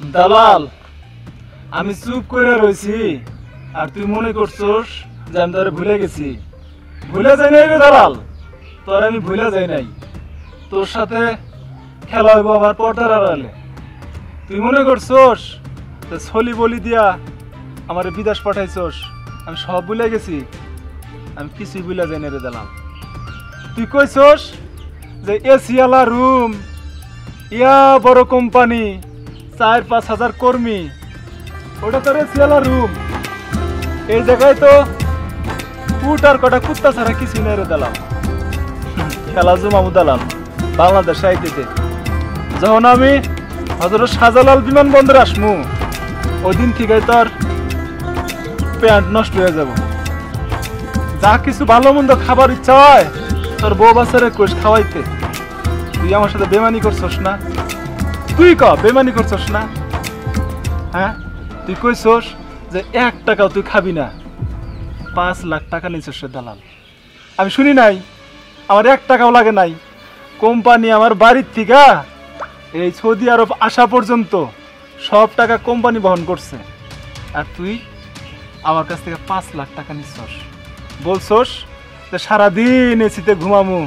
দালাল, আমি চুপ করে রয়েছি আর তুই মনে করছস যে আমি তোরে ভুলে গেছি। ভুলে যাই নাই রে দালাল, তোর আমি ভুলে যাই নাই। তোর সাথে খেলা হইব আবার পর্দার আড়ালে। তুই মনে করছস যে ছলি বলি দিয়া আমার বিদেশ পাঠাইছস, আমি সব ভুলে গেছি। আমি কিছুই ভুলে যাই না রে দালাল। তুই কইছস যে এসিয়ালা রুম, ইয়া বড় কোম্পানি, ৪-৫ হাজার কর্মী, ওটা তো এসিয়ালা রুম। এই জায়গায় তো কুট আর কটা কুত্তা ছাড়া কিছুই নাই রে দালাল। খেলা জমামু দালাল বাংলাদেশ আইতেতে। যখন আমি হযরত শাহজালাল বিমানবন্দরে আসমু, ওই দিন থেকে তোর প্যান্ট নষ্ট হয়ে যাব। যা কিছু ভালো মন্দ খাবার ইচ্ছা হয় তোর বউ বাচ্চারে কোষ খাওয়াইতে। তুই আমার সাথে বেমানি করছস না? তুই ক বেমানি করছস না? হ্যাঁ, তুই কইছস যে ১ টাকাও তুই খাবি না। ৫ লাখ টাকা নিছস রে দালাল। আমি শুনি নাই, আমার ১ টাকাও লাগে নাই। কোম্পানি আমার বাড়ির থেকে এই সৌদি আরব আসা পর্যন্ত সব টাকা কোম্পানি বহন করছে। আর তুই আমার কাছ থেকে ৫ লাখ টাকা নিছস। বলছস যে সারাদিন এসিতে ঘুমামু,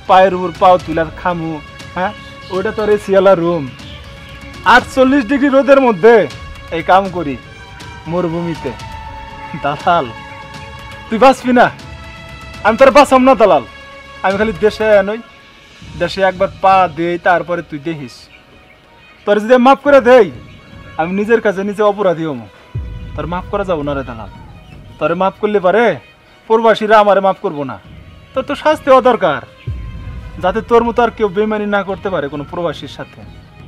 পায়ের উপর পাও তুলার খামু। হ্যাঁ, ওইটা তোর এসিয়ালা রুম। ৪৮ ডিগ্রি রোদের মধ্যে এই কাম করি মরুভূমিতে। দালাল, তুই বাঁচবি না, আমি তোর বাঁচাম না দালাল। আমি খালি দেশে নই, দেশে একবার পা দেই, তারপরে তুই দেখিস। তোর যদি মাফ করে দেই, আমি নিজের কাছে নিজে অপরাধী হম। তোর মাফ করা যাবো না রে দালাল। তোরে মাফ করলে পারে প্রবাসীরা আমারে মাফ করবো না। তোর তো শাস্তি হওয়া দরকার, যাতে তোর মতো আর কেউ বেমানি না করতে পারে কোনো প্রবাসীর সাথে।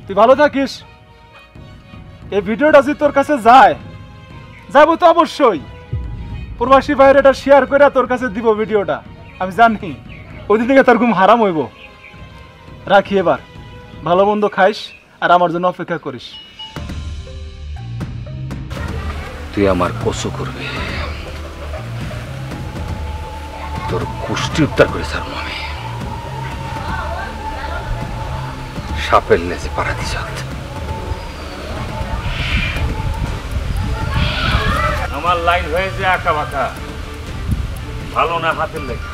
তুই ভালো থাকিস। এই ভিডিওটা যদি তোর কাছে যায়, যাবো তো অবশ্যই। প্রবাসী ভাইয়ের এটা শেয়ার করে তোর কাছে দিব ভিডিওটা। আমি জানি ওদিন থেকে তোর ঘুম হারাম হইব। রাখি এবার, ভালো মন্দ খাইস আর আমার জন্য অপেক্ষা করিস। তুই আমার কসু করবি, তোর কুষ্টি উত্তর করে ছাড়বো আমি। সাপের লেজে পাড়া দিস। আমার লাইন হয়েছে আঁকা বাঁকা, ভালো না হাতের লেখা।